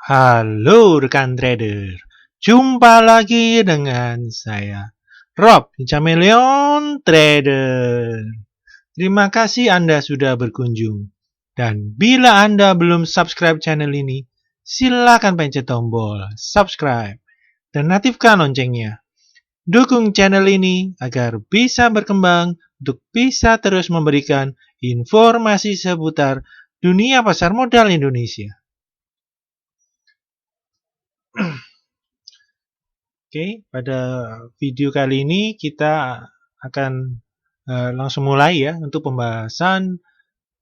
Halo rekan trader, jumpa lagi dengan saya, Rob di Chameleon Trader. Terima kasih Anda sudah berkunjung. Dan bila Anda belum subscribe channel ini, silakan pencet tombol subscribe dan aktifkan loncengnya. Dukung channel ini agar bisa berkembang untuk bisa terus memberikan informasi seputar dunia pasar modal Indonesia. Oke, pada video kali ini kita akan langsung mulai ya untuk pembahasan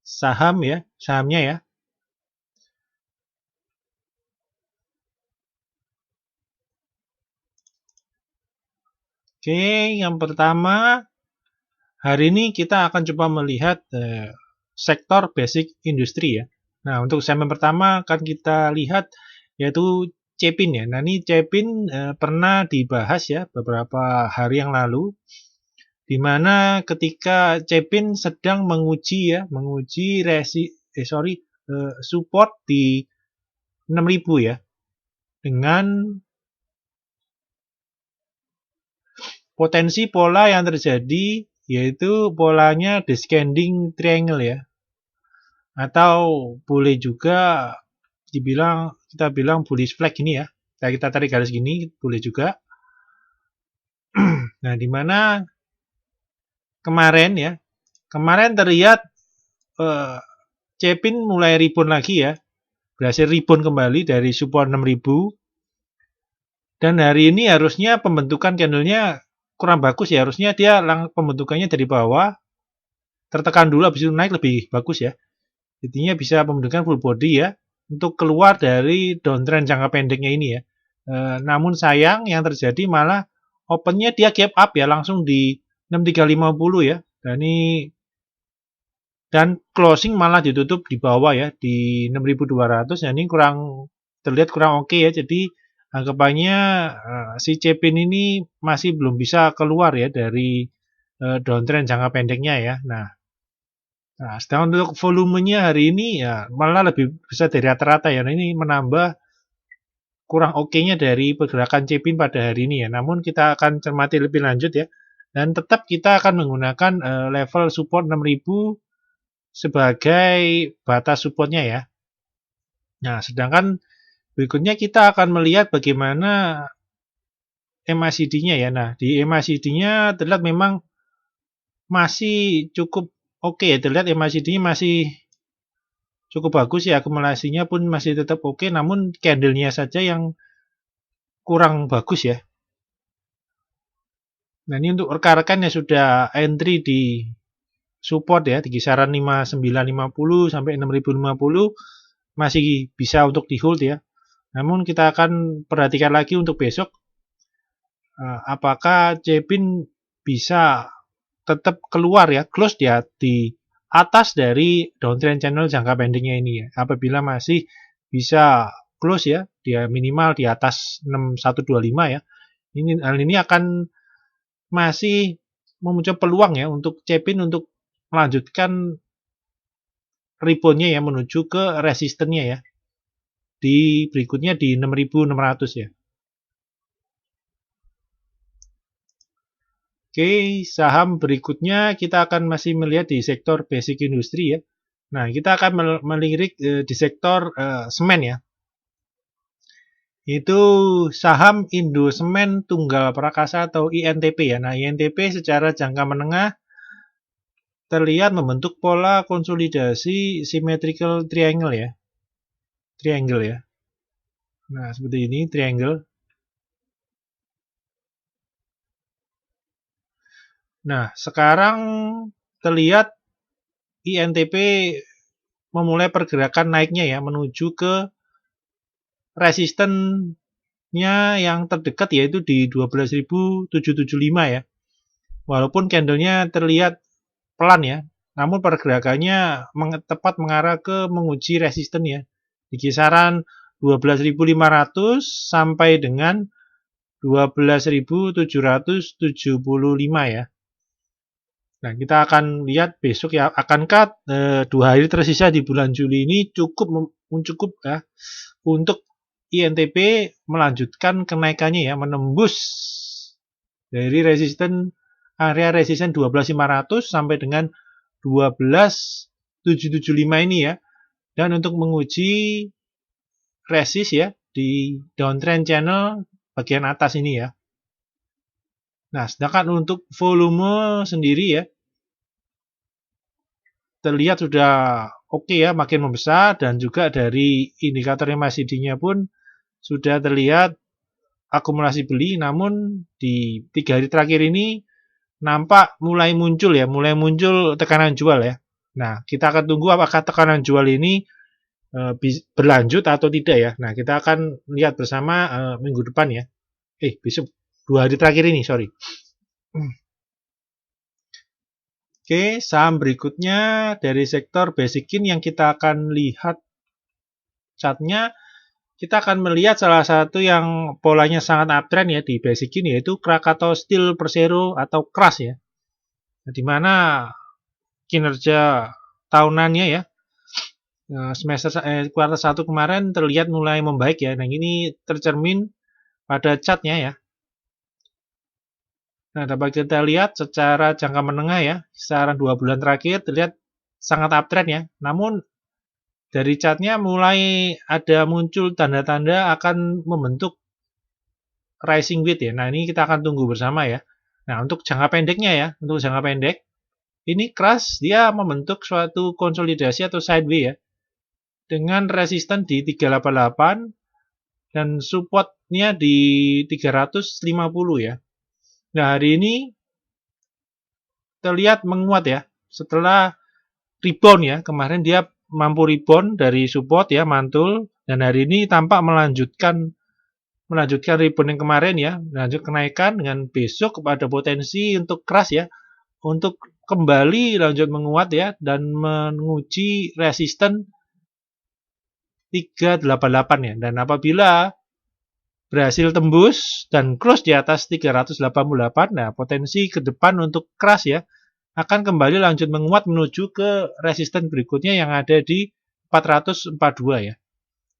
sahamnya ya. Oke, yang pertama hari ini kita akan coba melihat sektor basic industri ya. Nah, untuk segmen pertama akan kita lihat yaitu Cepin ya. Nah, ini Cepin pernah dibahas ya beberapa hari yang lalu, di mana ketika Cepin sedang menguji support di 6.000 ya, dengan potensi pola yang terjadi yaitu polanya descending triangle ya, atau boleh juga kita bilang bullish flag ini ya. Nah, kita tarik garis gini boleh juga. Nah, di mana kemarin terlihat Cepin mulai rebound lagi ya, berhasil rebound kembali dari support 6.000, dan hari ini harusnya pembentukan candlenya kurang bagus ya, harusnya dia pembentukannya dari bawah tertekan dulu habis itu naik lebih bagus ya. Intinya bisa pembentukan full body ya untuk keluar dari downtrend jangka pendeknya ini ya. Namun sayang yang terjadi malah opennya dia gap up ya langsung di 6350 ya. Dan closing malah ditutup di bawah ya di 6200. Nah, ini terlihat kurang oke ya. Jadi anggapannya si Cepin ini masih belum bisa keluar ya dari downtrend jangka pendeknya ya. Nah, sedangkan untuk volumenya hari ini ya malah lebih besar dari rata-rata ya. Nah, ini menambah kurang oke-nya dari pergerakan Cepin pada hari ini ya. Namun kita akan cermati lebih lanjut ya. Dan tetap kita akan menggunakan level support 6000 sebagai batas supportnya ya. Nah, sedangkan berikutnya kita akan melihat bagaimana MACD-nya ya. Nah, di MACD-nya terlihat memang masih cukup oke ya. Terlihat MACD-nya masih cukup bagus ya. Akumulasinya pun masih tetap oke, namun candle-nya saja yang kurang bagus ya. Nah, ini untuk rekan-rekan yang sudah entry di support ya, di kisaran 5950 sampai 6050 masih bisa untuk di hold ya. Namun kita akan perhatikan lagi untuk besok apakah Cepin bisa tetap keluar ya, close dia di atas dari downtrend channel jangka pendeknya ini ya. Apabila masih bisa close ya, dia minimal di atas 6125 ya. Hal ini akan masih memuncul peluang ya untuk Cepin untuk melanjutkan reboundnya ya menuju ke resistennya ya. Di berikutnya di 6600 ya. Oke, saham berikutnya kita akan masih melihat di sektor basic industri ya. Nah, kita akan melirik di sektor semen ya. Itu saham Indosemen Tunggal Prakasa atau INTP ya. Nah, INTP secara jangka menengah terlihat membentuk pola konsolidasi symmetrical triangle ya. Triangle ya. Nah, seperti ini triangle. Nah, sekarang terlihat INTP memulai pergerakan naiknya ya menuju ke resistennya yang terdekat yaitu di 12.775 ya. Walaupun candlenya terlihat pelan ya, namun pergerakannya tepat mengarah ke menguji resisten ya. Di kisaran 12.500 sampai dengan 12.775 ya. Nah, kita akan lihat besok ya, akankah 2 hari tersisa di bulan Juli ini cukup ya untuk INTP melanjutkan kenaikannya ya, menembus dari area resisten 12.500 sampai dengan 12.775 ini ya. Dan untuk menguji resist ya di downtrend channel bagian atas ini ya. Nah, sedangkan untuk volume sendiri ya, terlihat sudah oke ya, makin membesar, dan juga dari indikator MACD-nya pun sudah terlihat akumulasi beli, namun di 3 hari terakhir ini nampak mulai muncul tekanan jual ya. Nah, kita akan tunggu apakah tekanan jual ini berlanjut atau tidak ya. Nah, kita akan lihat bersama minggu depan ya. Besok 2 hari terakhir ini, sorry. Oke, saham berikutnya dari sektor basic-in yang kita akan lihat chartnya, kita akan melihat salah satu yang polanya sangat uptrend ya di basic-in, yaitu Krakatau Steel Persero atau KRAS ya. Di mana kinerja tahunannya ya, kuartal 1 kemarin terlihat mulai membaik ya. Nah, ini tercermin pada chartnya ya. Nah, dapat kita lihat secara jangka menengah ya, kisaran 2 bulan terakhir terlihat sangat uptrend ya. Namun dari chartnya mulai ada muncul tanda-tanda akan membentuk rising wedge ya. Nah, ini kita akan tunggu bersama ya. Nah, untuk jangka pendeknya ya, untuk jangka pendek, ini KRAS dia membentuk suatu konsolidasi atau sideways ya. Dengan resisten di 388 dan supportnya di 350 ya. Nah, hari ini terlihat menguat ya. Setelah rebound ya, kemarin dia mampu rebound dari support ya, mantul, dan hari ini tampak melanjutkan rebound yang kemarin ya, lanjut kenaikan dengan besok kepada potensi untuk keras ya, untuk kembali lanjut menguat ya, dan menguji resisten 388 ya. Dan apabila berhasil tembus dan close di atas 388, nah potensi ke depan untuk keras ya, akan kembali lanjut menguat menuju ke resisten berikutnya yang ada di 442 ya.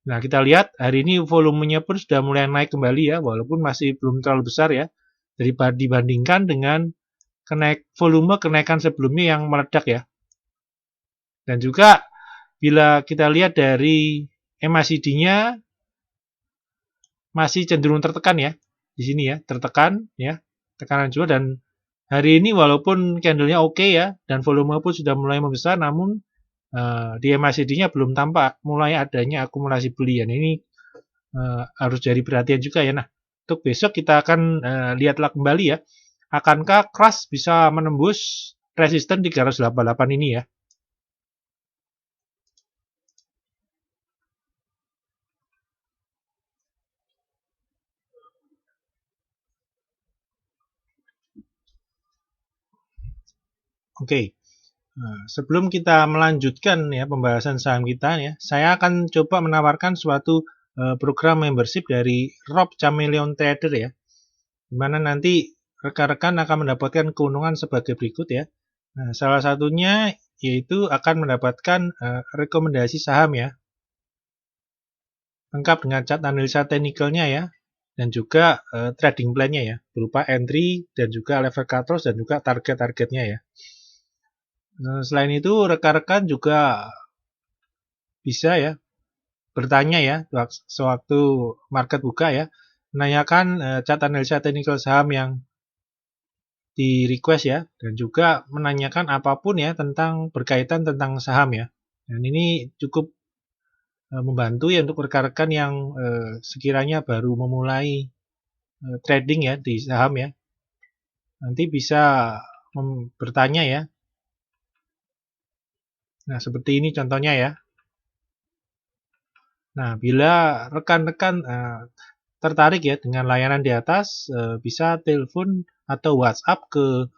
Nah, kita lihat hari ini volumenya pun sudah mulai naik kembali ya, walaupun masih belum terlalu besar ya, dibandingkan dengan volume kenaikan sebelumnya yang meledak ya. Dan juga bila kita lihat dari MACD-nya masih cenderung tertekan ya, di sini ya, tertekan ya, tekanan jual, dan hari ini walaupun candlenya oke ya, dan volume pun sudah mulai membesar, namun di MACD-nya belum tampak mulai adanya akumulasi beli. Dan ini harus jadi perhatian juga ya. Nah, untuk besok kita akan lihatlah kembali ya, akankah KRAS bisa menembus resisten 388 ini ya. Oke. Nah, sebelum kita melanjutkan ya pembahasan saham kita ya, saya akan coba menawarkan suatu program membership dari Rob Chameleon Trader ya, di mana nanti rekan-rekan akan mendapatkan keuntungan sebagai berikut ya. Nah, salah satunya yaitu akan mendapatkan rekomendasi saham ya, lengkap dengan chart analisa teknikalnya ya, dan juga trading plan-nya ya, berupa entry dan juga level cut loss dan juga target-targetnya ya. Selain itu, rekan-rekan juga bisa ya bertanya ya sewaktu market buka ya, menanyakan chart analisa teknikal saham yang di request ya, dan juga menanyakan apapun ya tentang berkaitan tentang saham ya. Dan ini cukup membantu ya untuk rekan-rekan yang sekiranya baru memulai trading ya di saham ya. Nanti bisa bertanya ya. Nah, seperti ini contohnya ya. Nah, bila rekan-rekan tertarik ya dengan layanan di atas, bisa telepon atau WhatsApp ke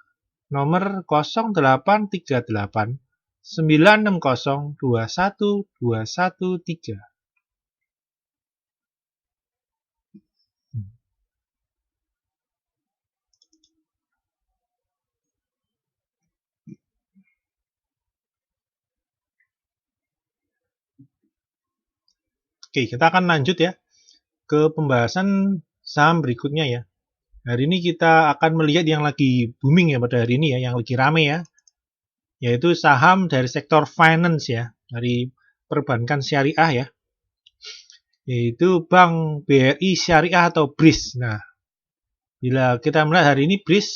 nomor 0838 960 21213. Oke, kita akan lanjut ya. ke pembahasan saham berikutnya ya. Hari ini kita akan melihat yang lagi booming ya pada hari ini ya, yang lagi rame ya, yaitu saham dari sektor finance ya, dari perbankan syariah ya, yaitu Bank BRI Syariah atau BRIS. Nah, bila kita melihat hari ini BRIS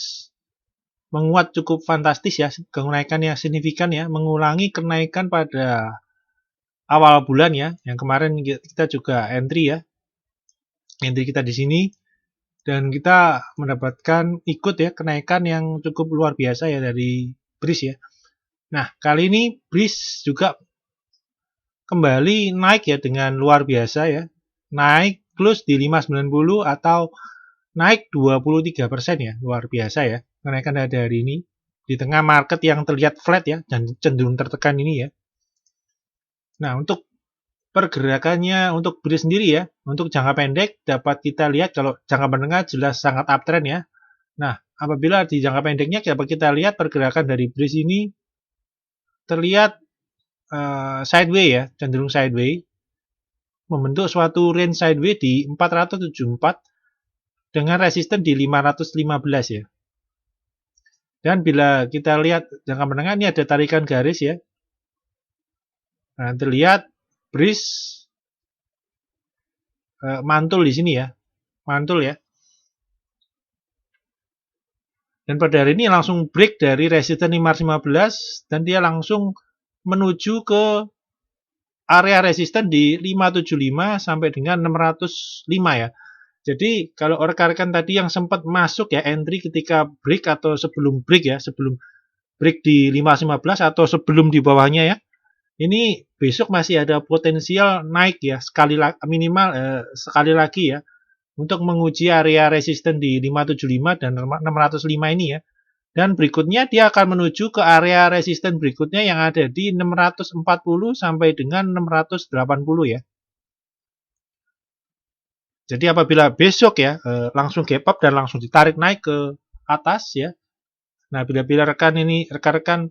menguat cukup fantastis ya, kenaikan yang signifikan ya, mengulangi kenaikan pada awal bulan ya, yang kemarin kita juga entry ya, entry kita di sini, dan kita mendapatkan ikut ya kenaikan yang cukup luar biasa ya dari BRIS ya. Nah, kali ini BRIS juga kembali naik ya dengan luar biasa ya, naik plus di 590 atau naik 23% ya, luar biasa ya kenaikan dari hari ini di tengah market yang terlihat flat ya dan cenderung tertekan ini ya. Nah, untuk pergerakannya untuk BRIS sendiri ya, untuk jangka pendek dapat kita lihat kalau jangka menengah jelas sangat uptrend ya. Nah, apabila di jangka pendeknya dapat kita lihat pergerakan dari BRIS ini terlihat sideways ya, cenderung sideways, membentuk suatu range sideways di 474 dengan resisten di 515 ya. Dan bila kita lihat jangka menengah ini ada tarikan garis ya. Nah, terlihat BRIS mantul di sini ya, mantul ya. Dan pada hari ini langsung break dari resisten 515 dan dia langsung menuju ke area resisten di 575 sampai dengan 605 ya. Jadi kalau rekan-rekan tadi yang sempat masuk ya entry ketika break atau sebelum break ya, sebelum break di 515 atau sebelum di bawahnya ya. Ini besok masih ada potensial naik ya, minimal sekali lagi ya untuk menguji area resisten di 575 dan 605 ini ya. Dan berikutnya dia akan menuju ke area resisten berikutnya yang ada di 640 sampai dengan 680 ya. Jadi apabila besok ya langsung gap up dan langsung ditarik naik ke atas ya. Nah, bila rekan-rekan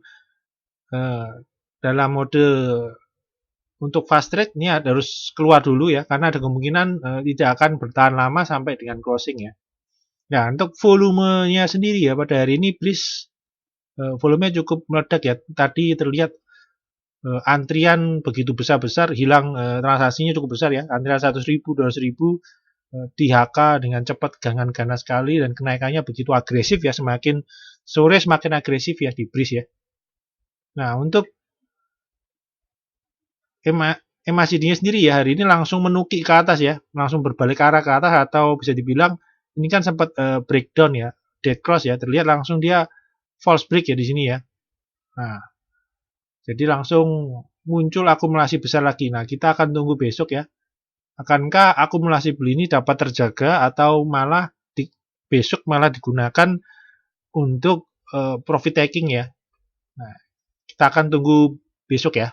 dalam mode untuk fast trade ini harus keluar dulu ya karena ada kemungkinan tidak akan bertahan lama sampai dengan closing ya. Nah, untuk volumenya sendiri ya pada hari ini please volumenya cukup meledak ya. Tadi terlihat antrian begitu besar-besar, hilang transaksinya cukup besar ya. Antrian 100.000, 200.000 di HK dengan cepat ganas sekali dan kenaikannya begitu agresif ya, semakin sore semakin agresif ya di BRIS ya. Nah, untuk MACD-nya sendiri ya hari ini langsung menukik ke atas ya, langsung berbalik arah ke atas atau bisa dibilang ini kan sempat breakdown ya, dead cross ya, terlihat langsung dia false break ya di sini ya. Nah, jadi langsung muncul akumulasi besar lagi. Nah, kita akan tunggu besok ya. Akankah akumulasi beli ini dapat terjaga atau malah besok malah digunakan untuk profit taking ya. Nah, kita akan tunggu besok ya.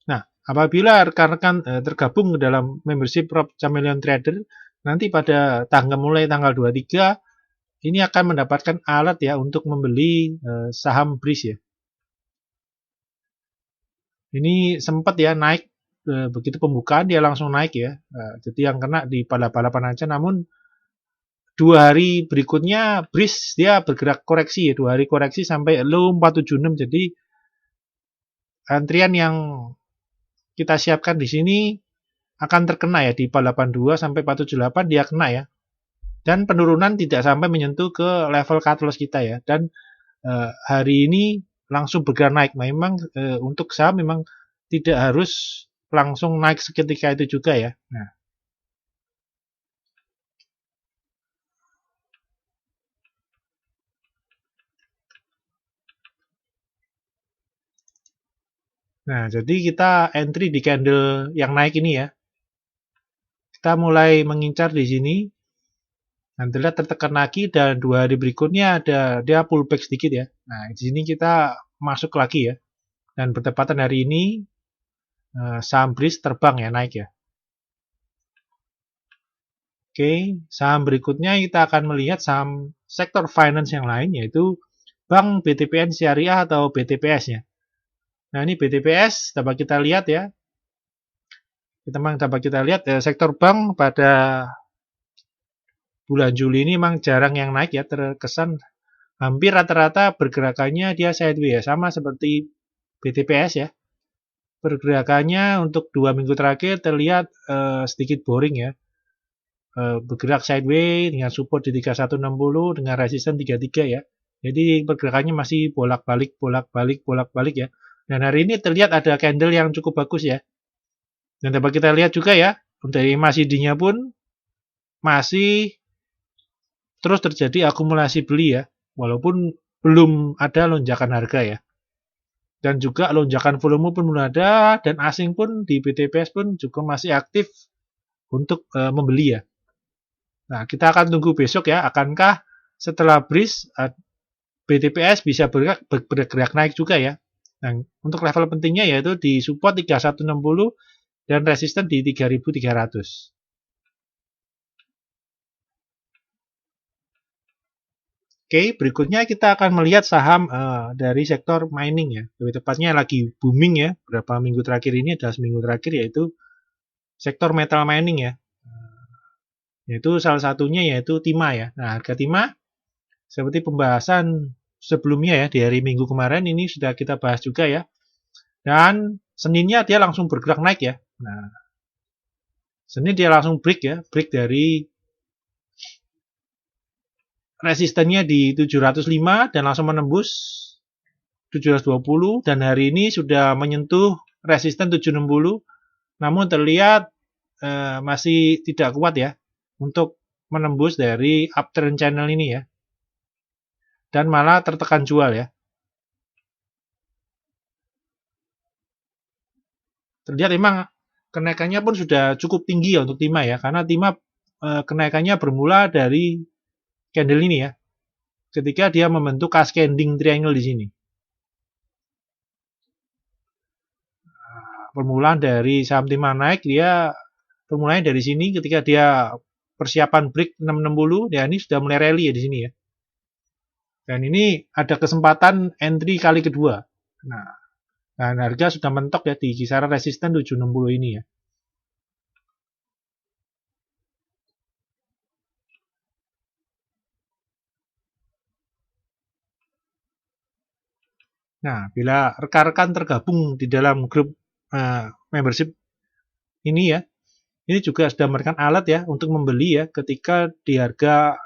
Nah, apabila rekan-rekan tergabung ke dalam membership Rob Chameleon Trader, nanti pada mulai tanggal 23 ini akan mendapatkan alat ya untuk membeli saham BRIS ya. Ini sempat ya naik begitu pembukaan dia langsung naik ya. Jadi yang kena di balapan aja, namun 2 hari berikutnya BRIS dia bergerak koreksi ya, 2 hari koreksi sampai low 476. Jadi antrian yang kita siapkan di sini akan terkena ya di 482 sampai 478 dia kena ya. Dan penurunan tidak sampai menyentuh ke level cut loss kita ya. Dan hari ini langsung bergerak naik. Memang untuk saham memang tidak harus langsung naik seketika itu juga ya. Nah, jadi kita entry di candle yang naik ini ya. Kita mulai mengincar di sini. Dan terlihat tertekan lagi dan 2 hari berikutnya dia pullback sedikit ya. Nah, di sini kita masuk lagi ya. Dan bertepatan hari ini saham BRIS terbang ya, naik ya. Oke, saham berikutnya kita akan melihat saham sektor finance yang lain yaitu Bank BTPN Syariah atau BTPS ya. Nah, ini BTPS dapat kita lihat ya. Dapat kita lihat sektor bank pada bulan Juli ini memang jarang yang naik ya, terkesan hampir rata-rata pergerakannya dia sideways ya, sama seperti BTPS ya. Pergerakannya untuk 2 minggu terakhir terlihat sedikit boring ya. Bergerak sideways dengan support di 3160 dengan resisten 33 ya. Jadi pergerakannya masih bolak-balik, bolak-balik, bolak-balik ya. Dan hari ini terlihat ada candle yang cukup bagus ya. Dan dapat kita lihat juga ya, dari MACD-nya pun masih terus terjadi akumulasi beli ya, walaupun belum ada lonjakan harga ya. Dan juga lonjakan volume pun belum ada, dan asing pun di BTPS pun juga masih aktif untuk membeli ya. Nah, kita akan tunggu besok ya, akankah setelah breeze BTPS bisa bergerak naik juga ya. Nah, untuk level pentingnya yaitu di support 3160 dan resisten di 3300. Oke, berikutnya kita akan melihat saham dari sektor mining ya. Lebih tepatnya lagi booming ya. Beberapa minggu terakhir ini adalah seminggu terakhir yaitu sektor metal mining ya. Yaitu salah satunya yaitu timah ya. Nah, harga timah seperti pembahasan sebelumnya ya di hari Minggu kemarin ini sudah kita bahas juga ya. Dan Seninnya dia langsung bergerak naik ya. Nah, Senin dia langsung break ya, break dari resistennya di 705 dan langsung menembus 720 dan hari ini sudah menyentuh resisten 760 namun terlihat masih tidak kuat ya untuk menembus dari uptrend channel ini ya dan malah tertekan jual ya. Terlihat memang kenaikannya pun sudah cukup tinggi ya untuk timah ya karena timah kenaikannya bermula dari candle ini ya ketika dia membentuk cascading triangle di sini. Permulaan dari saham timah naik dia permulaan dari sini ketika dia persiapan break 660 ya ini sudah mulai rally ya di sini ya. Dan ini ada kesempatan entry kali kedua. Nah, dan harga sudah mentok ya di kisaran resisten 760 ini ya. Nah, bila rekan-rekan tergabung di dalam grup membership ini ya, ini juga sudah memberikan alat ya untuk membeli ya ketika di harga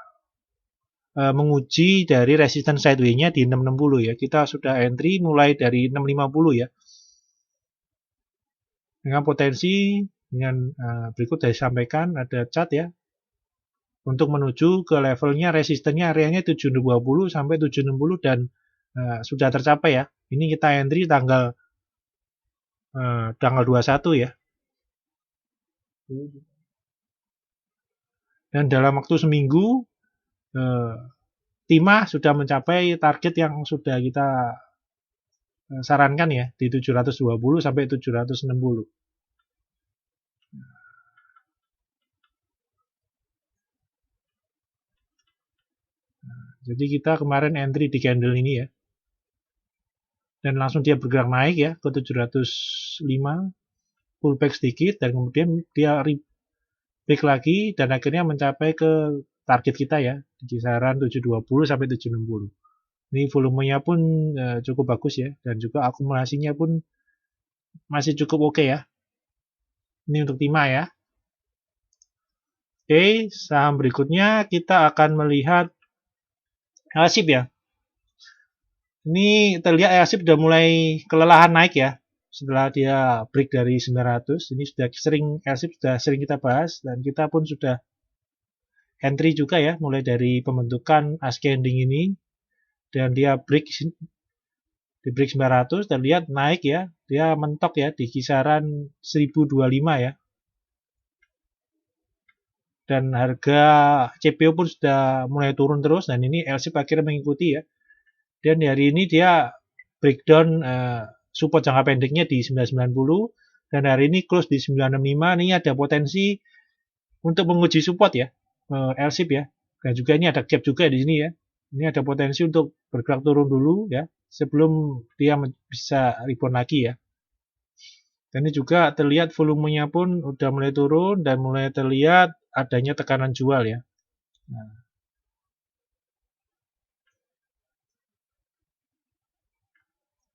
menguji dari resisten sideways-nya di 660 ya. Kita sudah entry mulai dari 650 ya. Dengan potensi dengan berikut saya sampaikan ada chart ya. Untuk menuju ke levelnya resistennya areanya 720 sampai 760 dan sudah tercapai ya. Ini kita entry tanggal 21 ya. Dan dalam waktu seminggu timah sudah mencapai target yang sudah kita sarankan ya di 720 sampai 760. Jadi kita kemarin entry di candle ini ya. Dan langsung dia bergerak naik ya ke 705, pullback sedikit dan kemudian dia break lagi dan akhirnya mencapai ke target kita ya di kisaran 720 sampai 760. Ini volumenya pun cukup bagus ya dan juga akumulasinya pun masih cukup oke ya. Ini untuk timah ya. Oke, saham berikutnya kita akan melihat LSIP ya. Ini terlihat LSIP sudah mulai kelelahan naik ya. Setelah dia break dari 900, ini sudah sering LSIP sudah sering kita bahas dan kita pun sudah entry juga ya mulai dari pembentukan ascending ini dan dia break di break 900 terlihat naik ya. Dia mentok ya di kisaran 1025 ya. Dan harga CPO pun sudah mulai turun terus dan ini LSIP akhirnya mengikuti ya. Dan hari ini dia breakdown support jangka pendeknya di 990 dan hari ini close di 965. Ini ada potensi untuk menguji support ya LSIP ya. Dan juga ini ada gap juga di sini ya. Ini ada potensi untuk bergerak turun dulu ya. sebelum dia bisa rebound lagi ya. Dan ini juga terlihat volumenya pun udah mulai turun dan mulai terlihat adanya tekanan jual ya. Nah,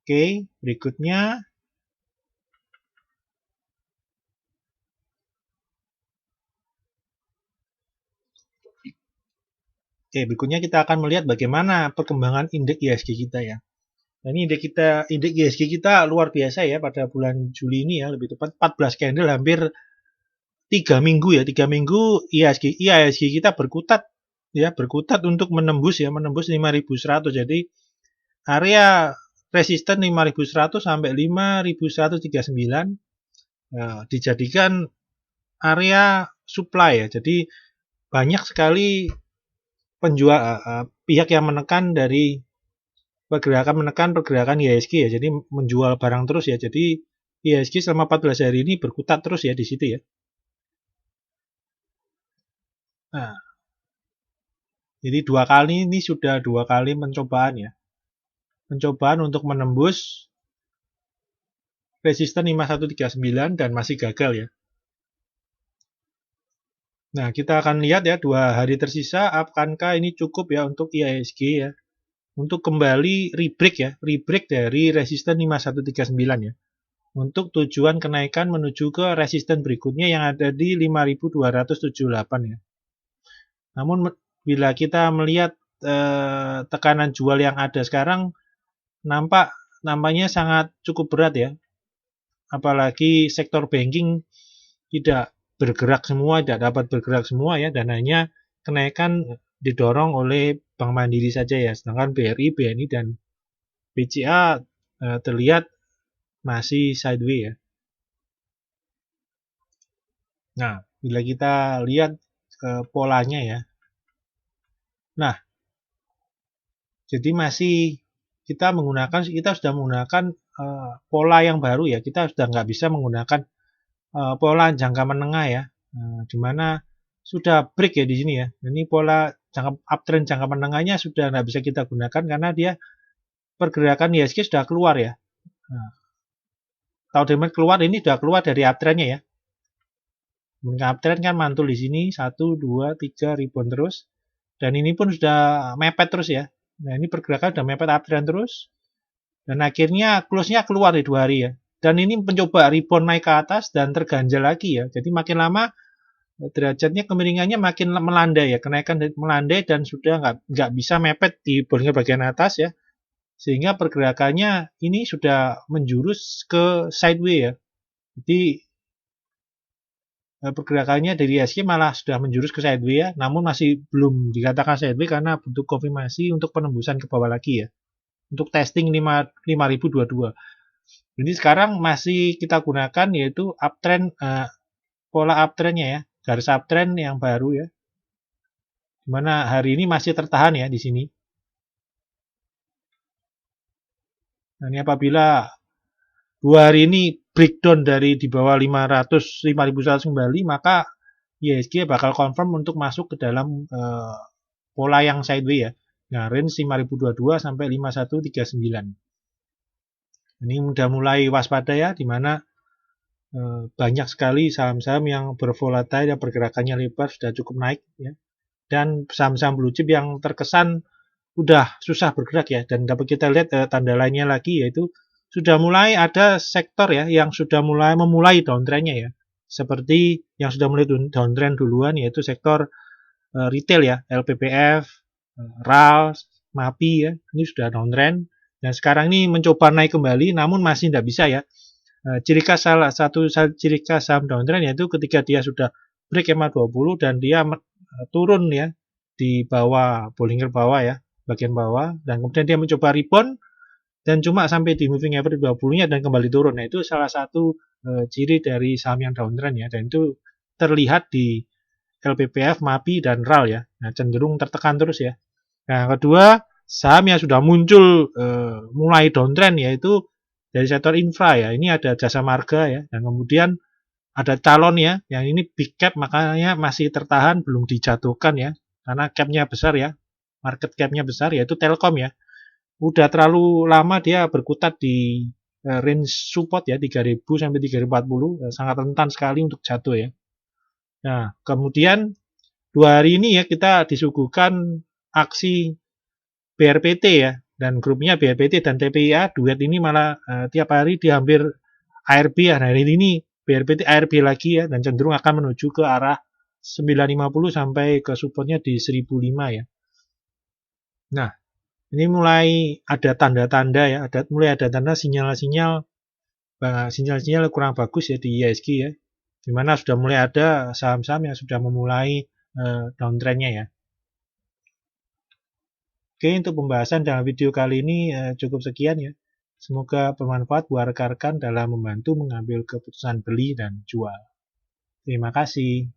oke, berikutnya kita akan melihat bagaimana perkembangan indeks IHSG kita ya. Nah, ini indeks IHSG kita luar biasa ya pada bulan Juli ini ya, lebih tepat 14 candle hampir 3 minggu ya. 3 minggu IHSG kita berkutat ya, berkutat untuk menembus 5.100. Jadi area resisten 5.100 sampai 5.139 dijadikan area supply ya. Jadi banyak sekali pihak yang menekan pergerakan IHSG ya. Jadi menjual barang terus ya. Jadi IHSG selama 14 hari ini berkutat terus ya di situ ya. Nah, jadi sudah dua kali pencobaan ya. Pencobaan untuk menembus resisten 5139 dan masih gagal ya. Nah, kita akan lihat ya 2 hari tersisa akankah ini cukup ya untuk IHSG ya. Untuk kembali rebreak dari resisten 5139 ya. Untuk tujuan kenaikan menuju ke resisten berikutnya yang ada di 5278 ya. Namun bila kita melihat tekanan jual yang ada sekarang nampaknya sangat cukup berat ya. Apalagi sektor banking tidak dapat bergerak semua ya, dan hanya kenaikan didorong oleh Bank Mandiri saja ya. Sedangkan BRI, BNI dan BCA terlihat masih sideways ya. Nah, bila kita lihat polanya ya. Nah, jadi kita sudah menggunakan pola yang baru ya. Kita sudah nggak bisa menggunakan pola jangka menengah ya. Di mana sudah break ya di sini ya. Ini pola uptrend jangka menengahnya sudah nggak bisa kita gunakan karena dia pergerakan IHSG sudah keluar ya. Nah, kalau demand keluar, ini sudah keluar dari uptrendnya ya. Uptrend kan mantul di sini 1, 2, 3 rebound terus. Dan ini pun sudah mepet terus ya. Nah, ini pergerakan sudah mepet uptrend terus. Dan akhirnya close-nya keluar di 2 hari ya. Dan ini mencoba rebound naik ke atas dan terganjal lagi ya. Jadi makin lama derajatnya kemiringannya makin melandai ya. Kenaikan melandai dan sudah nggak bisa mepet di bagian atas ya. Sehingga pergerakannya ini sudah menjurus ke sideways ya. Jadi pergerakannya dari IHSG malah sudah menjurus ke sideways ya, namun masih belum dikatakan sideways karena butuh konfirmasi untuk penembusan ke bawah lagi ya. Untuk testing 5022. Jadi sekarang masih kita gunakan yaitu uptrend, pola uptrendnya ya, garis uptrend yang baru ya. Dimana hari ini masih tertahan ya di sini. Nah, ini apabila 2 hari ini breakdown dari di bawah 5.100 kembali, maka IHSG bakal confirm untuk masuk ke dalam pola yang sideways ya. Nah, range 5022 sampai 5139. Ini udah mulai waspada ya, di mana banyak sekali saham-saham yang bervolatil, yang pergerakannya lebar, sudah cukup naik ya. Dan saham-saham blue chip yang terkesan udah susah bergerak ya. Dan dapat kita lihat tanda lainnya lagi, yaitu sudah mulai ada sektor ya yang sudah memulai downtrendnya ya. Seperti yang sudah mulai downtrend duluan, yaitu sektor retail ya, LPPF, RAL, MAPI ya, ini sudah downtrend. Dan sekarang ini mencoba naik kembali, namun masih tidak bisa ya. Salah satu ciri khas saham downtrend yaitu ketika dia sudah break EMA 20 dan dia turun ya di bawah Bollinger bawah ya, bagian bawah, dan kemudian dia mencoba rebound dan cuma sampai di moving average 20-nya dan kembali turun. Nah, itu salah satu ciri dari saham yang downtrend ya, dan itu terlihat di LPPF, MAPI dan RAL ya. Nah, cenderung tertekan terus ya. Nah, kedua, saham yang sudah muncul mulai downtrend yaitu dari sektor infra ya. Ini ada Jasa Marga ya, dan kemudian ada calon ya, yang ini big cap makanya masih tertahan belum dijatuhkan ya, karena capnya besar ya, market capnya besar yaitu Telkom ya. udah terlalu lama dia berkutat di range support ya 3000 sampai 3040, sangat rentan sekali untuk jatuh ya. Nah, kemudian 2 hari ini ya kita disuguhkan aksi BRPT ya, dan grupnya BRPT dan TPIA duet ini malah tiap hari di hampir ARB ya. Nah, hari ini BRPT ARB lagi ya, dan cenderung akan menuju ke arah 950 sampai ke supportnya di 1005 ya. Nah, ini mulai ada tanda-tanda ya, mulai ada tanda sinyal-sinyal sinyal-sinyal kurang bagus ya di ISG ya, dimana sudah mulai ada saham-saham yang sudah memulai downtrendnya ya. Oke, untuk pembahasan dalam video kali ini cukup sekian ya. Semoga bermanfaat buat rekan-rekan dalam membantu mengambil keputusan beli dan jual. Terima kasih.